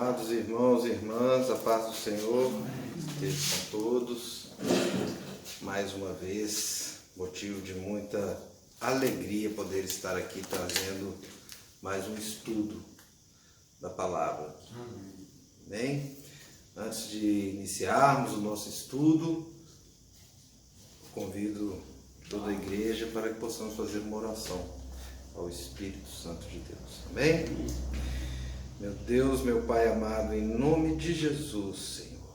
Amados irmãos e irmãs, a paz do Senhor esteja com todos. Mais uma vez, motivo de muita alegria poder estar aqui trazendo mais um estudo da palavra. Amém? Antes de iniciarmos o nosso estudo, convido toda a igreja para que possamos fazer uma oração ao Espírito Santo de Deus. Amém? Meu Deus, meu Pai amado, em nome de Jesus, Senhor,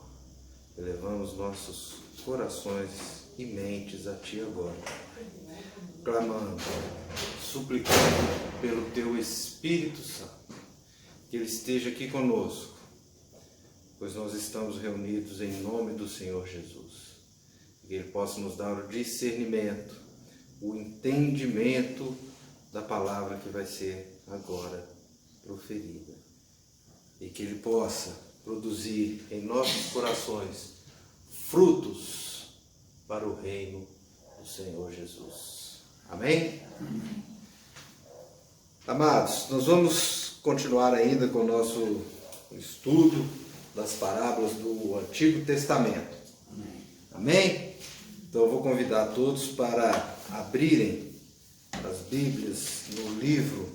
elevamos nossos corações e mentes a Ti agora, clamando, suplicando pelo Teu Espírito Santo, que Ele esteja aqui conosco, pois nós estamos reunidos em nome do Senhor Jesus, que Ele possa nos dar o discernimento, o entendimento da palavra que vai ser agora proferida. E que Ele possa produzir em nossos corações frutos para o reino do Senhor Jesus. Amém? Amém. Amados, nós vamos continuar ainda com o nosso estudo das parábolas do Antigo Testamento. Amém? Amém? Então eu vou convidar todos para abrirem as Bíblias no livro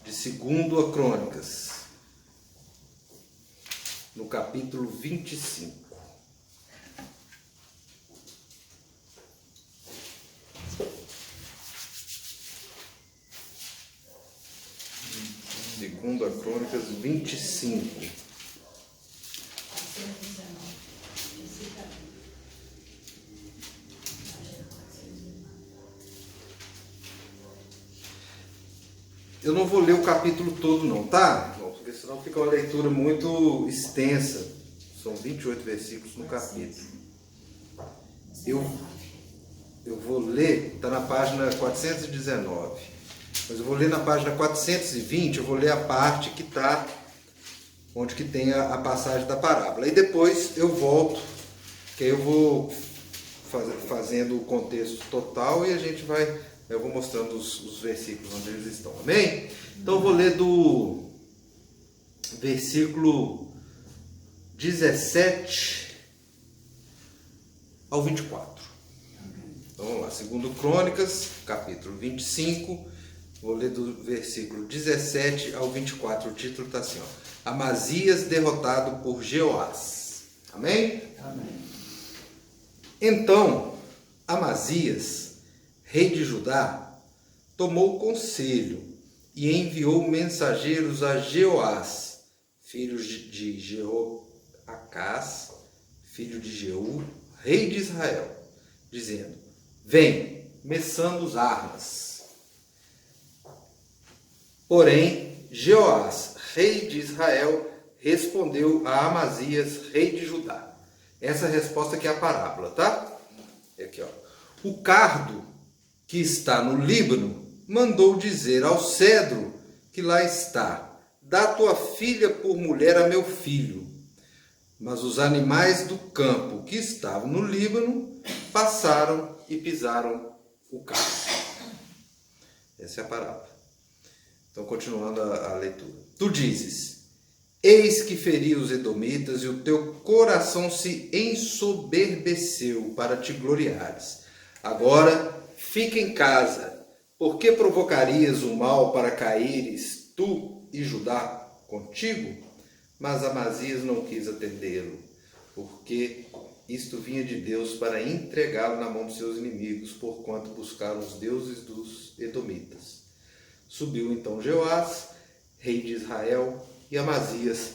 de 2 Crônicas, no capítulo 25. Segunda Crônicas 25. Eu não vou ler o capítulo todo não, tá? Porque senão fica uma leitura muito extensa. São 28 versículos no capítulo. Eu vou ler, está na página 419. Mas eu vou ler na página 420, eu vou ler a parte que está, onde que tem a passagem da parábola. E depois eu volto, que aí eu vou fazendo o contexto total e eu vou mostrando os versículos onde eles estão. Amém? Então eu vou ler do versículo 17 ao 24. Então vamos lá, 2 Crônicas, capítulo 25, vou ler do versículo 17 ao 24. O título está assim, ó: Amazias derrotado por Jeoás. Amém? Amém. Então, Amazias, rei de Judá, tomou conselho e enviou mensageiros a Jeoás, filho de Jeoacás, filho de Jeú, rei de Israel, dizendo: Vem, meçamos armas. Porém, Jeoás, rei de Israel, respondeu a Amazias, rei de Judá. Essa resposta aqui é a parábola, tá? Aqui, ó. O cardo que está no Líbano mandou dizer ao cedro que lá está: dá tua filha por mulher a meu filho. Mas os animais do campo que estavam no Líbano passaram e pisaram o cardo. Essa é a parábola. Então, continuando a leitura. Tu dizes: eis que feri os edomitas e o teu coração se ensoberbeceu para te gloriares. Agora, fica em casa, porque provocarias o mal para caíres tu e Judá contigo? Mas Amazias não quis atendê-lo, porque isto vinha de Deus para entregá-lo na mão dos seus inimigos, porquanto buscaram os deuses dos edomitas. Subiu então Jeoás, rei de Israel, e Amazias,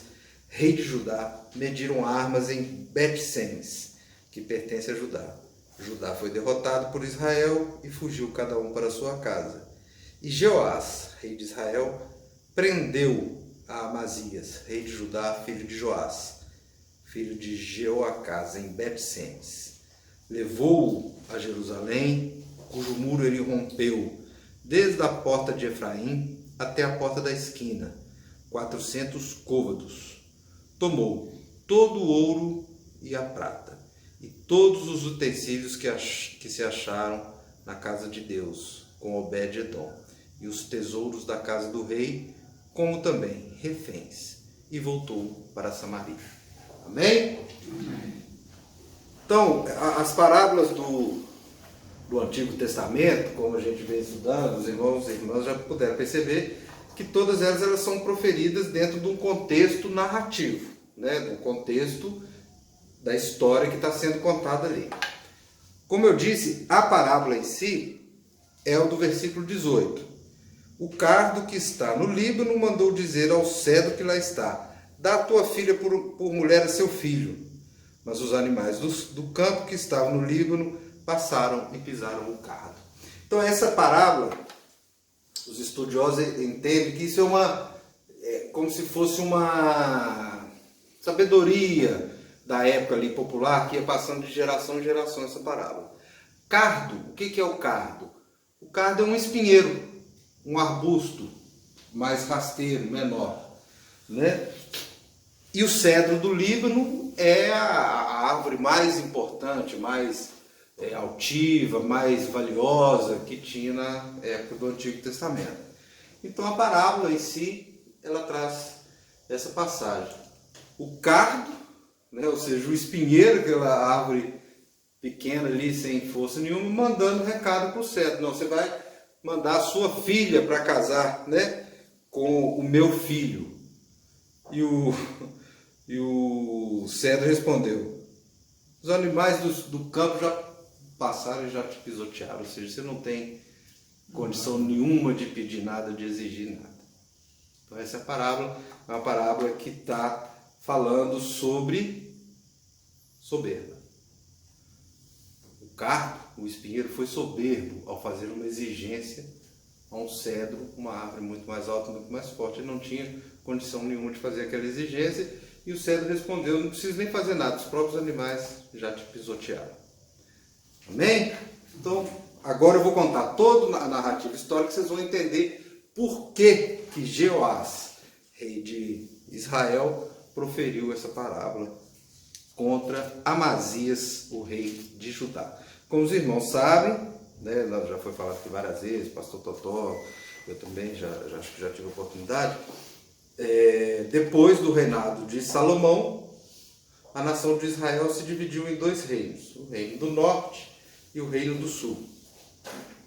rei de Judá, mediram armas em Bet-Semes, que pertence a Judá. Judá foi derrotado por Israel e fugiu cada um para sua casa. E Jeoás, rei de Israel, prendeu a Amazias, rei de Judá, filho de Joás, filho de Jeoacás, em Bet-Semes. Levou-o a Jerusalém, cujo muro ele rompeu, desde a porta de Efraim até a porta da esquina, 400 côvados. Tomou todo o ouro e a prata, e todos os utensílios que se acharam na casa de Deus, com Obed-edom, e os tesouros da casa do rei, como também reféns. e voltou para Samaria. Amém? Então, as parábolas do Antigo Testamento, como a gente vem estudando, os irmãos e irmãs já puderam perceber que todas elas são proferidas dentro de um contexto narrativo, né? De um contexto da história que está sendo contada ali. Como eu disse, a parábola em si é o do versículo 18. O cardo que está no Líbano mandou dizer ao cedro que lá está: dá a tua filha por mulher a seu filho. Mas os animais do campo que estavam no Líbano passaram e pisaram o cardo. Então essa parábola, os estudiosos entendem que isso é como se fosse uma sabedoria da época ali popular, que ia passando de geração em geração essa parábola. Cardo, o que é o cardo? O cardo é um espinheiro, um arbusto mais rasteiro, menor, né? E o cedro do Líbano é a árvore mais importante, mais altiva, mais valiosa que tinha na época do Antigo Testamento. Então a parábola em si, ela traz essa passagem. O cardo, né, ou seja, o espinheiro, aquela árvore pequena ali, sem força nenhuma, mandando recado para o cedro. Não, você vai mandar a sua filha para casar, né, com o meu filho. E o cedro respondeu: os animais do campo já passaram e já te pisotearam, ou seja, você não tem condição nenhuma de pedir nada, de exigir nada. Então essa parábola é uma parábola que está falando sobre soberba. O cardo, o espinheiro, foi soberbo ao fazer uma exigência a um cedro, uma árvore muito mais alta, muito mais forte. Ele não tinha condição nenhuma de fazer aquela exigência, e o cedro respondeu: não preciso nem fazer nada, os próprios animais já te pisotearam. Amém? Então, agora eu vou contar toda a narrativa histórica, vocês vão entender por que Jeoás, rei de Israel, proferiu essa parábola contra Amazias, o rei de Judá. Como os irmãos sabem, né, já foi falado aqui várias vezes, pastor Totó, eu também acho que já tive a oportunidade, depois do reinado de Salomão, a nação de Israel se dividiu em dois reinos, o reino do norte e o reino do sul.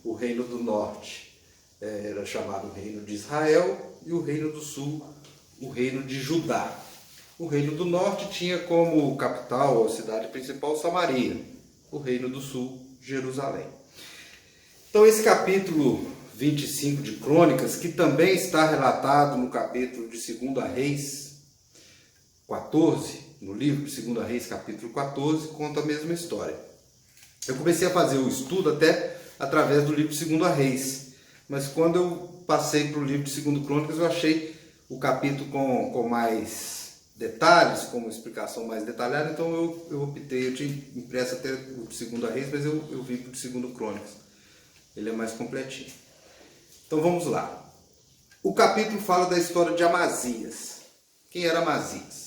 O reino do norte era chamado reino de Israel e o reino do sul, o reino de Judá. O reino do norte tinha como capital, ou cidade principal, Samaria. O reino do sul, Jerusalém. Então esse capítulo 25 de Crônicas, que também está relatado no capítulo de 2 Reis 14, no livro de 2 Reis, capítulo 14, conta a mesma história. Eu comecei a fazer o estudo até através do livro de 2 Reis, mas quando eu passei para o livro de 2 Crônicas, eu achei o capítulo com mais detalhes, com uma explicação mais detalhada, então eu optei, eu tinha impresso até o de 2 Reis, mas eu vim para o de 2 Crônicas. Ele é mais completinho. Então vamos lá. O capítulo fala da história de Amazias. Quem era Amazias?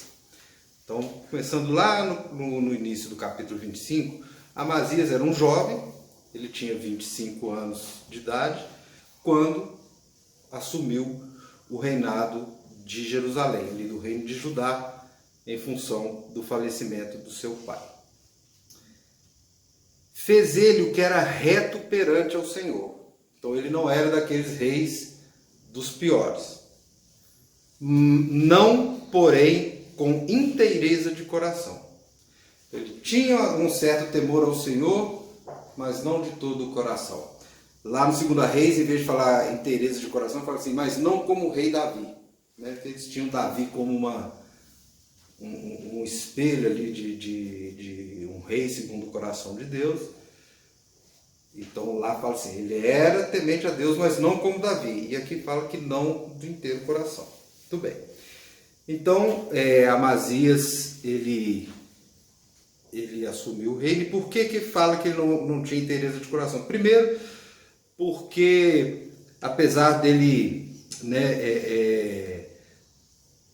Então, começando lá no início do capítulo 25, Amazias era um jovem, ele tinha 25 anos de idade, quando assumiu o reinado de Jerusalém, ali do reino de Judá, em função do falecimento do seu pai. Fez ele o que era reto perante ao Senhor. Então ele não era daqueles reis dos piores. Não, porém, com inteireza de coração. Ele tinha um certo temor ao Senhor, mas não de todo o coração. Lá no 2 Reis, em vez de falar inteireza de coração, fala assim: mas não como o rei Davi. Né? Eles tinham Davi como um espelho ali de um rei segundo o coração de Deus. Então lá fala assim: ele era temente a Deus, mas não como Davi. E aqui fala que não do inteiro coração. Tudo bem. Então, Amazias, ele assumiu o reino. E por que fala que ele não tinha inteireza de coração? Primeiro, porque apesar dele, né,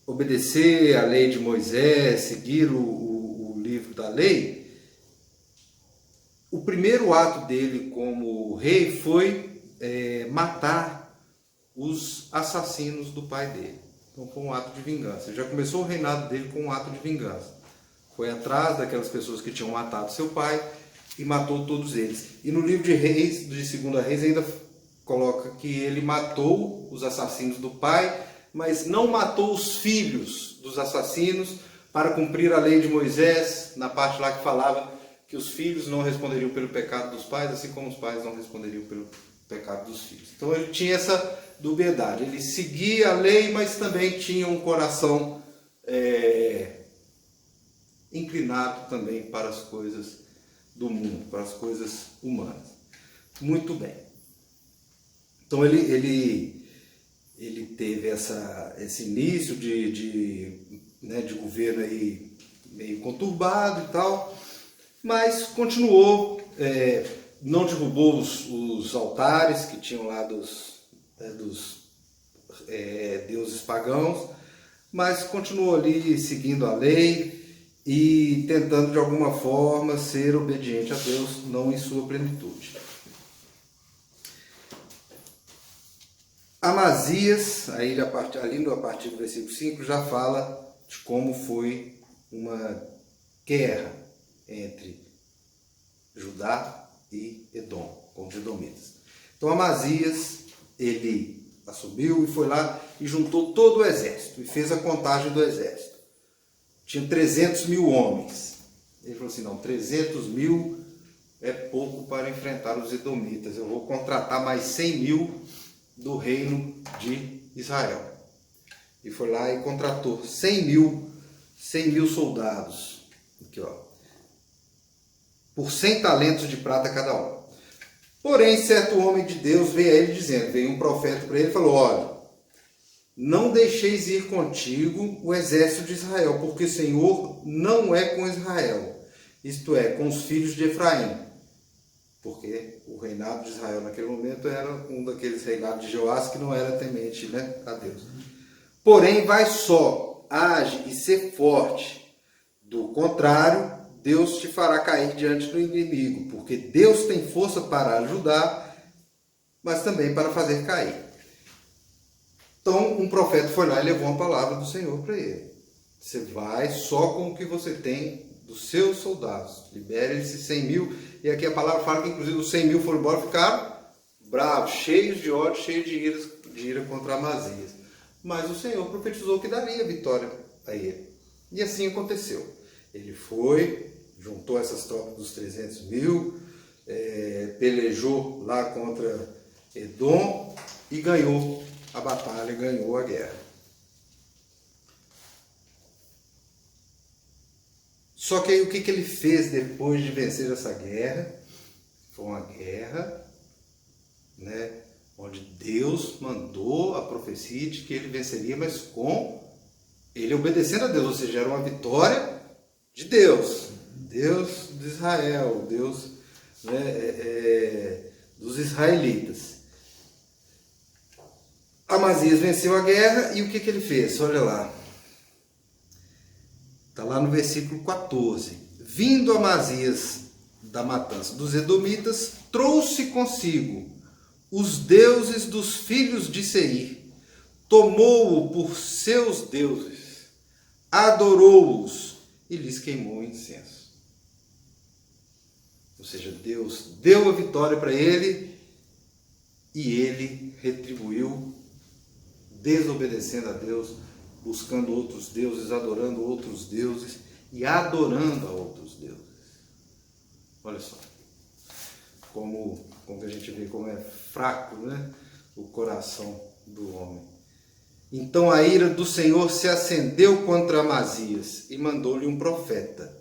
obedecer a lei de Moisés, seguir o livro da lei, o primeiro ato dele como rei foi matar os assassinos do pai dele. Então foi um ato de vingança. Ele já começou o reinado dele com um ato de vingança. Foi atrás daquelas pessoas que tinham matado seu pai e matou todos eles. E no livro de Reis, de 2 Reis, ainda coloca que ele matou os assassinos do pai, mas não matou os filhos dos assassinos para cumprir a lei de Moisés, na parte lá que falava que os filhos não responderiam pelo pecado dos pais, assim como os pais não responderiam pelo pecado dos filhos. Então ele tinha essa dubiedade. Ele seguia a lei, mas também tinha um coração inclinado também para as coisas do mundo, para as coisas humanas. Muito bem. Então ele teve esse início de governo aí meio conturbado e tal, mas continuou, não derrubou os altares que tinham lá dos deuses pagãos, mas continuou ali seguindo a lei e tentando de alguma forma ser obediente a Deus, não em sua plenitude. Amazias, aí a partir do versículo 5, já fala de como foi uma guerra entre Judá e Edom, com os edomitas. Então Amazias, ele assumiu e foi lá e juntou todo o exército e fez a contagem do exército. Tinha 300 mil homens. Ele falou assim, não, 300 mil é pouco para enfrentar os edomitas. Eu vou contratar mais 100 mil do reino de Israel. E foi lá e contratou 100 mil soldados. Aqui, ó. Por 100 talentos de prata cada um. Porém, certo homem de Deus veio a ele dizendo, veio um profeta para ele e falou, olha, não deixeis ir contigo o exército de Israel, porque o Senhor não é com Israel, isto é, com os filhos de Efraim. Porque o reinado de Israel naquele momento era um daqueles reinados de Joás que não era temente, a Deus. Porém, vai só, age e ser forte. Do contrário, Deus te fará cair diante do inimigo, porque Deus tem força para ajudar, mas também para fazer cair. Então, um profeta foi lá e levou uma palavra do Senhor para ele. Você vai só com o que você tem dos seus soldados. Libere esses 100 mil. E aqui a palavra fala que, inclusive, os 100 mil foram embora e ficaram bravos, cheios de ódio, cheios de ira contra Amazias. Mas o Senhor profetizou que daria vitória a ele. E assim aconteceu. Ele foi, juntou essas tropas dos 300 mil, pelejou lá contra Edom e ganhou a batalha, ganhou a guerra. Só que aí o que ele fez depois de vencer essa guerra? Foi uma guerra, onde Deus mandou a profecia de que ele venceria, mas com ele obedecendo a Deus, ou seja, era uma vitória de Deus, Deus de Israel, Deus dos israelitas. Amazias venceu a guerra e o que ele fez? Olha lá. Está lá no versículo 14. Vindo Amazias da matança dos edomitas, trouxe consigo os deuses dos filhos de Seir, tomou-o por seus deuses, adorou-os e lhes queimou incenso. Ou seja, Deus deu a vitória para ele e ele retribuiu, desobedecendo a Deus, buscando outros deuses, adorando outros deuses e adorando a outros deuses. Olha só, como a gente vê como é fraco, o coração do homem. Então a ira do Senhor se acendeu contra Amazias e mandou-lhe um profeta,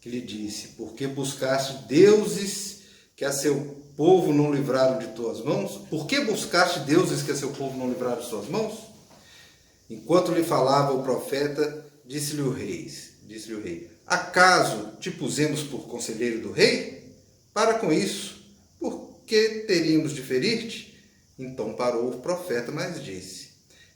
que lhe disse, porque buscaste deuses que a seu povo não livraram de tuas mãos? Por que buscaste deuses que a seu povo não livraram de suas mãos? Enquanto lhe falava o profeta, disse-lhe o rei, acaso te pusemos por conselheiro do rei? Para com isso, por que teríamos de ferir-te? Então parou o profeta, mas disse,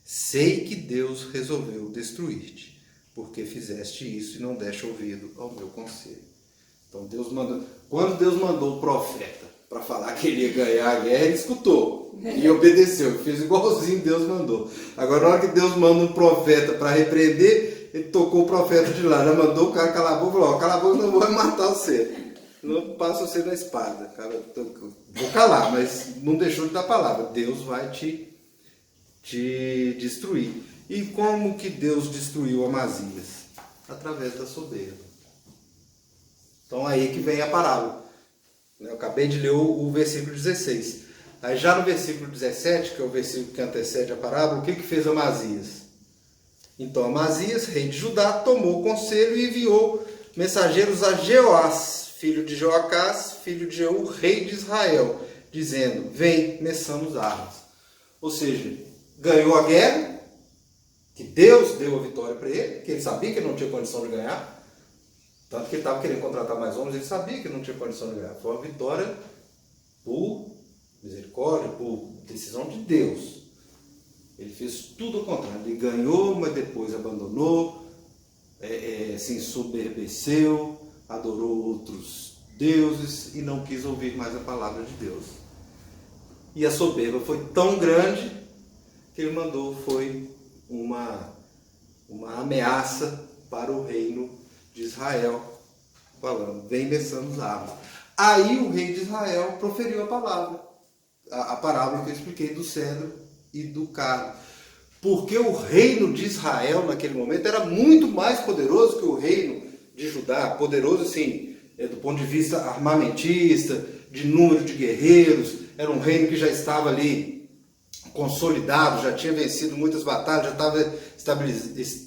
sei que Deus resolveu destruir-te, porque fizeste isso e não deste ouvido ao meu conselho. Então quando Deus mandou o profeta para falar que ele ia ganhar a guerra, ele escutou e obedeceu, fez igualzinho Deus mandou. Agora, na hora que Deus manda um profeta para repreender, ele tocou o profeta de lá, já mandou o cara calar a boca e falou: cala a boca, não vou matar você, não passa você na espada. Cara, vou calar, mas não deixou de dar palavra. Deus vai te destruir. E como que Deus destruiu Amazias? Através da soberba. Então aí que vem a parábola. Eu acabei de ler o versículo 16. Aí já no versículo 17, que é o versículo que antecede a parábola, o que fez Amazias? Então Amazias, rei de Judá, tomou o conselho e enviou mensageiros a Jeoás, filho de Joacás, filho de Jeú, rei de Israel, dizendo: vem, meçamos armas. Ou seja, ganhou a guerra, que Deus deu a vitória para ele, que ele sabia que ele não tinha condição de ganhar. Tanto que ele estava querendo contratar mais homens, ele sabia que não tinha condição de ganhar. Foi uma vitória por misericórdia, por decisão de Deus. Ele fez tudo ao contrário. Ele ganhou, mas depois abandonou, se ensoberbeceu, adorou outros deuses e não quis ouvir mais a palavra de Deus. E a soberba foi tão grande que ele mandou foi uma ameaça para o reino de Israel, falando: vem, meçamos armas. Aí o rei de Israel proferiu a palavra, a parábola que eu expliquei do cedro e do cardo. Porque o reino de Israel naquele momento era muito mais poderoso que o reino de Judá. Poderoso assim, do ponto de vista armamentista, de número de guerreiros. Era um reino que já estava ali consolidado, já tinha vencido muitas batalhas, já estava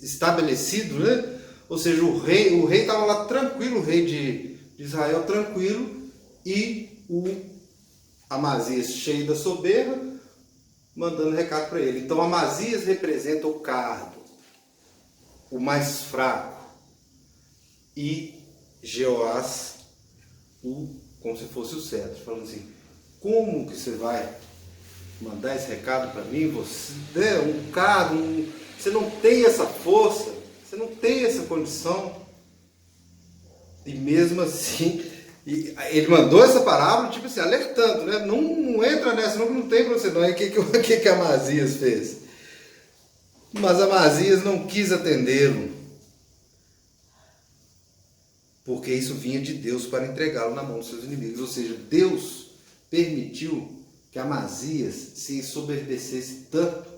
estabelecido, né? Ou seja, o rei estava lá tranquilo, o rei de Israel tranquilo, e o Amazias, cheio da soberba, mandando recado para ele. Então Amazias representa o cardo, o mais fraco, e Jeoás, como se fosse o cetro, falando assim: como que você vai mandar esse recado para mim? Você é um cardo, você não tem essa força, você não tem essa condição. E mesmo assim, ele mandou essa parábola, tipo assim, alertando, né? Não entra nessa, não tem para você não. E o que Amazias fez? Mas Amazias não quis atendê-lo, porque isso vinha de Deus para entregá-lo na mão dos seus inimigos. Ou seja, Deus permitiu que Amazias se ensoberbecesse tanto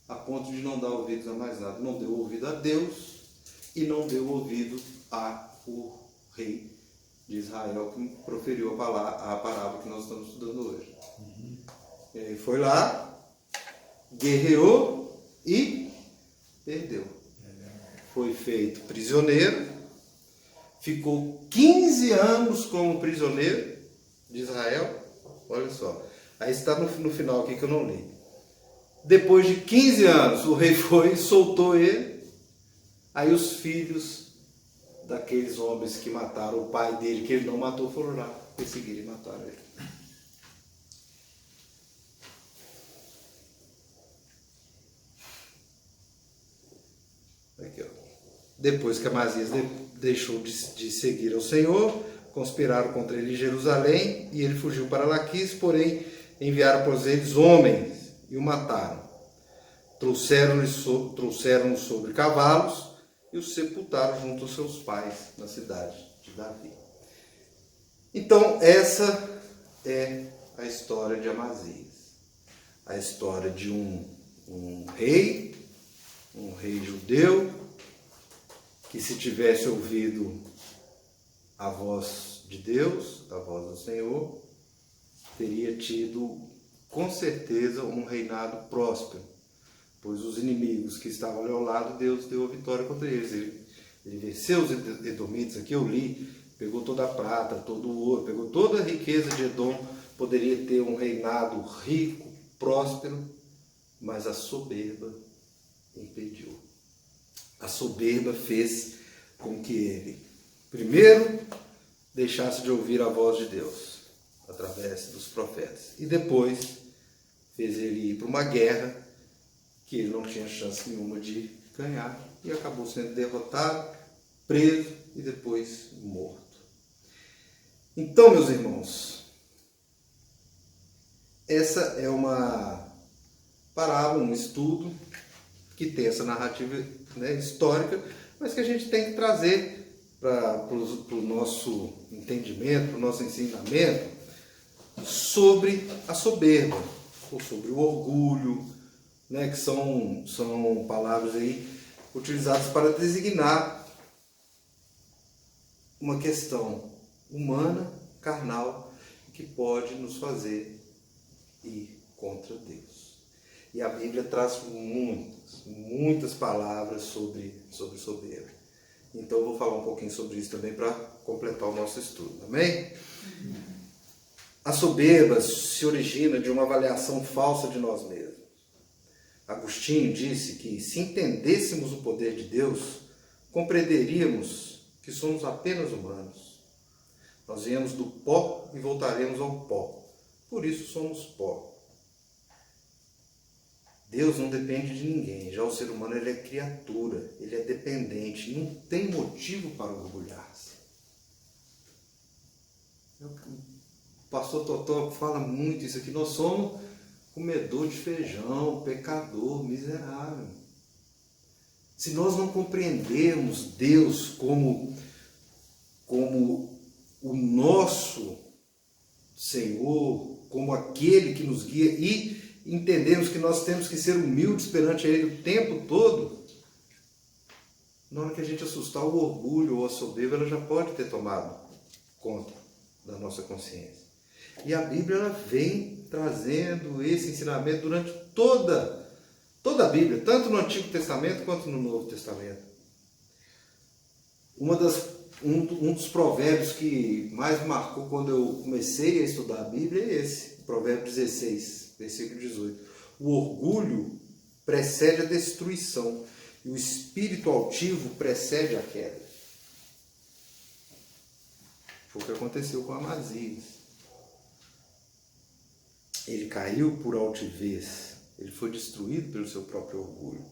a ponto de não dar ouvidos a mais nada. Não deu ouvido a Deus e não deu ouvido ao rei de Israel, que proferiu a parábola que nós estamos estudando hoje. E aí foi lá, guerreou e perdeu. Foi feito prisioneiro, ficou 15 anos como prisioneiro de Israel. Olha só, aí está no final aqui que eu não li. Depois de 15 anos, o rei foi e soltou ele. Aí os filhos daqueles homens que mataram o pai dele, que ele não matou, foram lá, perseguiram e mataram ele. Aqui, ó. Depois que Amazias deixou de seguir ao Senhor, conspiraram contra ele em Jerusalém, e ele fugiu para Laquis, porém enviaram por eles homens e o mataram. Trouxeram-no sobre cavalos e o sepultaram junto aos seus pais na cidade de Davi. Então essa é a história de Amazias. A história de um rei judeu, que se tivesse ouvido a voz de Deus, a voz do Senhor, teria tido com certeza um reinado próspero, pois os inimigos que estavam ali ao lado, Deus deu a vitória contra eles. Ele venceu os edomitas, aqui eu li, pegou toda a prata, todo o ouro, pegou toda a riqueza de Edom, poderia ter um reinado rico, próspero, mas a soberba impediu. A soberba fez com que ele, primeiro, deixasse de ouvir a voz de Deus, através dos profetas, e depois fez ele ir para uma guerra que ele não tinha chance nenhuma de ganhar, e acabou sendo derrotado, preso e depois morto. Então, meus irmãos, essa é uma parábola, um estudo que tem essa narrativa, né, histórica, mas que a gente tem que trazer para o nosso entendimento, para o nosso ensinamento, sobre a soberba, ou sobre o orgulho, né, que são palavras aí utilizadas para designar uma questão humana, carnal, que pode nos fazer ir contra Deus. E a Bíblia traz muitas palavras sobre soberba. Então eu vou falar um pouquinho sobre isso também para completar o nosso estudo, amém? A soberba se origina de uma avaliação falsa de nós mesmos. Agostinho disse que se entendêssemos o poder de Deus, compreenderíamos que somos apenas humanos. Nós viemos do pó e voltaremos ao pó. Por isso somos pó. Deus não depende de ninguém. Já o ser humano, ele é criatura, ele é dependente, não tem motivo para orgulhar-se. O pastor Totó fala muito isso aqui. Nós somos comedor de feijão, pecador, miserável. Se nós não compreendermos Deus como o nosso Senhor, como aquele que nos guia, e entendemos que nós temos que ser humildes perante Ele o tempo todo, na hora que a gente assustar o orgulho ou a soberba, ela já pode ter tomado conta da nossa consciência. E a Bíblia, ela vem trazendo esse ensinamento durante toda a Bíblia, tanto no Antigo Testamento quanto no Novo Testamento. Um dos provérbios que mais me marcou quando eu comecei a estudar a Bíblia é esse, provérbio 16, versículo 18. O orgulho precede a destruição e o espírito altivo precede a queda. Foi o que aconteceu com Amazias. Ele caiu por altivez, ele foi destruído pelo seu próprio orgulho.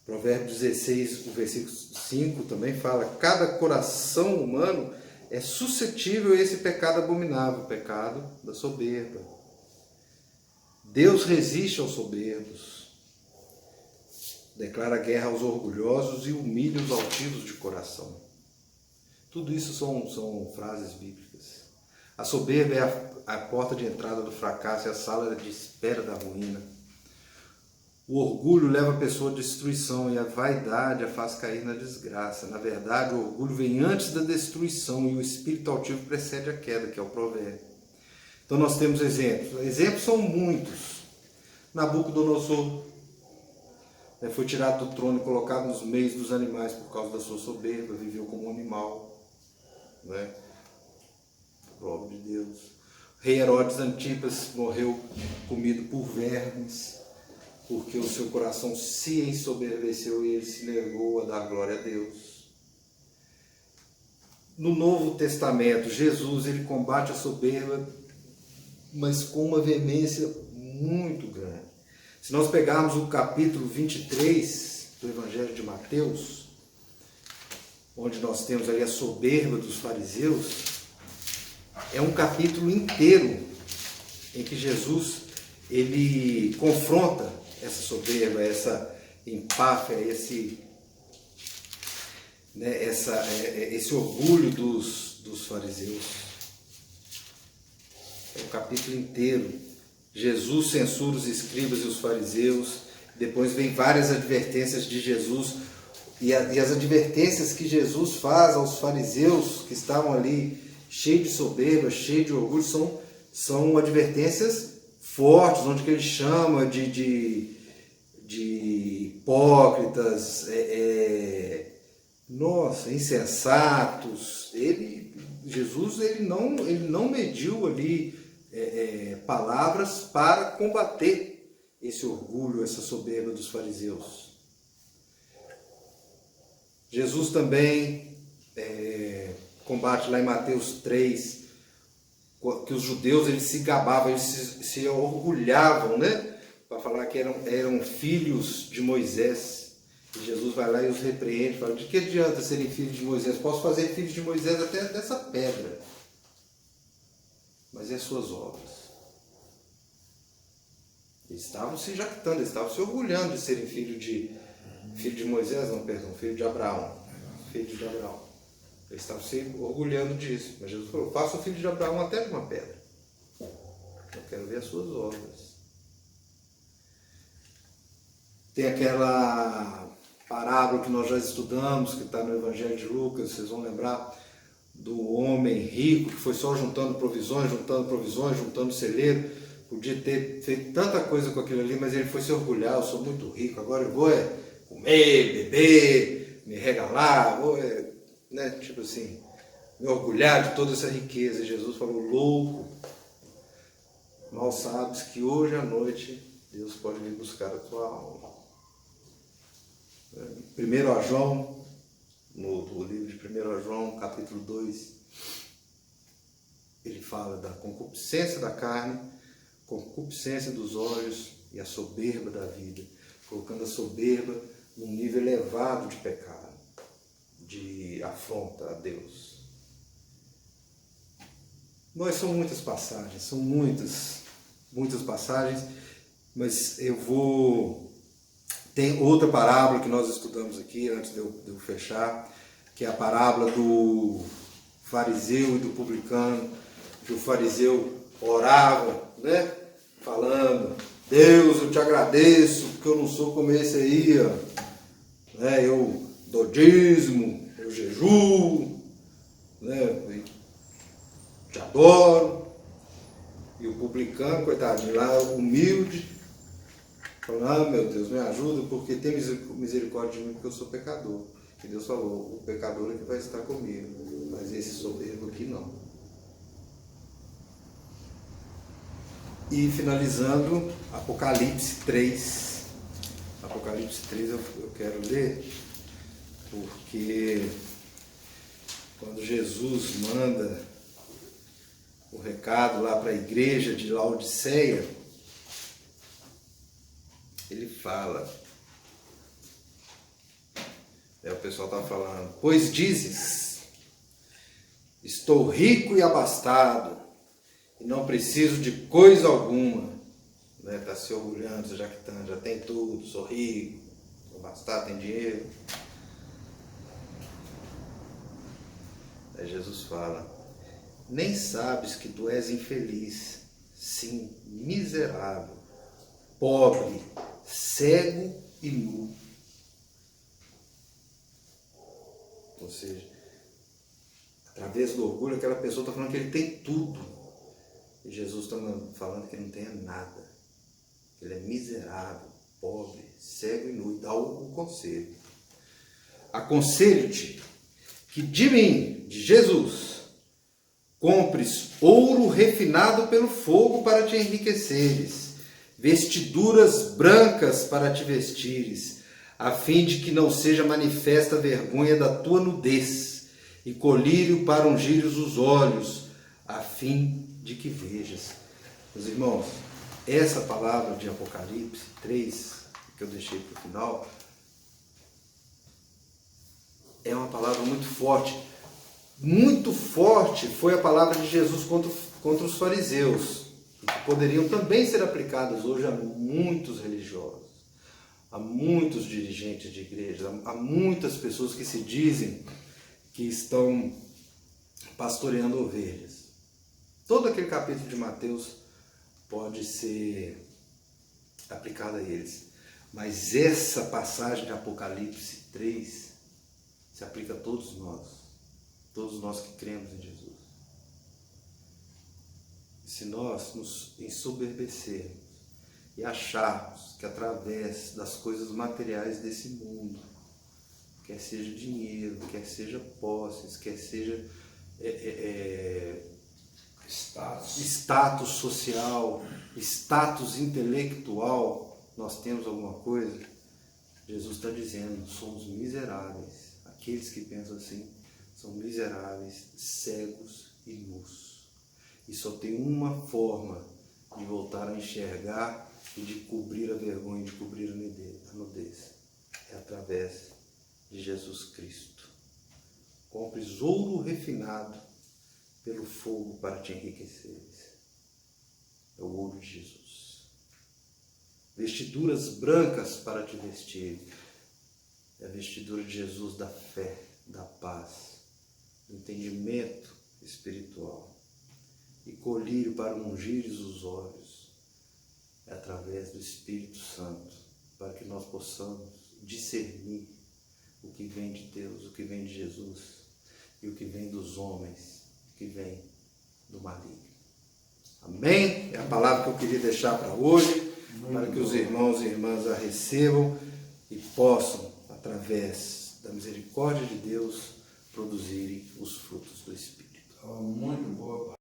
Provérbio 16, o versículo 5 também fala: cada coração humano é suscetível a esse pecado abominável, o pecado da soberba. Deus resiste aos soberbos, declara guerra aos orgulhosos e humilha os altivos de coração. Tudo isso são frases bíblicas. A soberba é a porta de entrada do fracasso e a sala de espera da ruína. O orgulho leva a pessoa à destruição e a vaidade a faz cair na desgraça. Na verdade, o orgulho vem antes da destruição e o espírito altivo precede a queda, que é o provérbio. Então nós temos exemplos. Exemplos são muitos. Nabucodonosor foi tirado do trono e colocado nos meios dos animais por causa da sua soberba, viveu como um animal, né? Prova de Deus. O rei Herodes Antipas morreu comido por vermes, porque o seu coração se ensoberbeceu e ele se negou a dar glória a Deus. No Novo Testamento, Jesus, ele combate a soberba, mas com uma veemência muito grande. Se nós pegarmos o capítulo 23 do Evangelho de Mateus, onde nós temos ali a soberba dos fariseus, é um capítulo inteiro em que Jesus, ele confronta essa soberba, essa empáfia, esse orgulho dos fariseus. É um capítulo inteiro. Jesus censura os escribas e os fariseus. Depois vem várias advertências de Jesus. E as advertências que Jesus faz aos fariseus que estavam ali cheios de soberba, cheios de orgulho, são advertências fortes, onde que ele chama de hipócritas, insensatos. Jesus não mediu ali palavras para combater esse orgulho, essa soberba dos fariseus. Jesus também combate lá em Mateus 3, que os judeus eles se gabavam, eles se orgulhavam, né? Para falar que eram filhos de Moisés. E Jesus vai lá e os repreende, fala: de que adianta serem filhos de Moisés? Posso fazer filhos de Moisés até dessa pedra. mas e as suas obras? Eles estavam se jactando, eles estavam se orgulhando de serem filho de Moisés, não, perdão, filho de Abraão. Filho de Abraão. Eles estavam se orgulhando disso. Mas Jesus falou, faça o filho de Abraão até de uma pedra. Eu quero ver as suas obras. Tem aquela parábola que nós já estudamos, que está no Evangelho de Lucas, vocês vão lembrar, do homem rico que foi só juntando provisões, juntando celeiro. Podia ter feito tanta coisa com aquilo ali, mas ele foi se orgulhar, eu sou muito rico, agora eu vou comer, beber, me regalar, vou, né, tipo assim, me orgulhar de toda essa riqueza. E Jesus falou, louco, mal sabes que hoje à noite Deus pode vir buscar a tua alma. Primeiro a João, no livro de 1 João, capítulo 2, ele fala da concupiscência da carne, concupiscência dos olhos e a soberba da vida, colocando a soberba num nível elevado de pecado, de afronta a Deus. Mas são muitas passagens, são muitas passagens, mas tem outra parábola que nós estudamos aqui, antes de eu fechar, que é a parábola do fariseu e do publicano, que o fariseu orava, né? Falando, Deus, eu te agradeço, porque eu não sou como esse aí, ó. Né? Eu dou dízimo, eu jejuo, né? Eu te adoro. E o publicano, coitadinho, lá humilde, falando, meu Deus, me ajuda, porque tem misericórdia de mim, porque eu sou pecador. E Deus falou, o pecador é que vai estar comigo, mas esse soberbo aqui não. E finalizando, Apocalipse 3. Apocalipse 3 eu quero ler, porque quando Jesus manda o recado lá para a igreja de Laodiceia, ele fala, o pessoal está falando, pois dizes, estou rico e abastado, e não preciso de coisa alguma, né? Está se orgulhando, se jactando, já tem tudo, sou rico, sou abastado, tem dinheiro. Aí Jesus fala, nem sabes que tu és infeliz, sim, miserável, pobre, cego e nu. Ou seja, através do orgulho, aquela pessoa está falando que ele tem tudo. E Jesus está falando que ele não tem nada. Que ele é miserável, pobre, cego e nu. E dá o conselho. Aconselho-te que de mim, de Jesus, compres ouro refinado pelo fogo para te enriqueceres, vestiduras brancas para te vestires, a fim de que não seja manifesta a vergonha da tua nudez, e colírio para ungires os olhos, a fim de que vejas. Meus irmãos, essa palavra de Apocalipse 3, que eu deixei para o final, é uma palavra muito forte. Muito forte foi a palavra de Jesus contra os fariseus, e que poderiam também ser aplicadas hoje a muitos religiosos, a muitos dirigentes de igreja, a muitas pessoas que se dizem que estão pastoreando ovelhas. Todo aquele capítulo de Mateus pode ser aplicado a eles. Mas essa passagem de Apocalipse 3 se aplica a todos nós que cremos em Jesus. Se nós nos ensoberbecermos e acharmos que através das coisas materiais desse mundo, quer seja dinheiro, quer seja posses, quer seja status social, status intelectual, nós temos alguma coisa, Jesus está dizendo, somos miseráveis. Aqueles que pensam assim são miseráveis, cegos e nus. E só tem uma forma de voltar a enxergar e de cobrir a vergonha, de cobrir a nudez. É através de Jesus Cristo. Compres ouro refinado pelo fogo para te enriqueceres. É o ouro de Jesus. Vestiduras brancas para te vestir. É a vestidura de Jesus da fé, da paz, do entendimento espiritual. E colírio para ungires os olhos. É através do Espírito Santo, para que nós possamos discernir o que vem de Deus, o que vem de Jesus e o que vem dos homens, o que vem do maligno. Amém? É a palavra que eu queria deixar para hoje, para que os irmãos e irmãs a recebam e possam, através da misericórdia de Deus, produzirem os frutos do Espírito. Muito boa.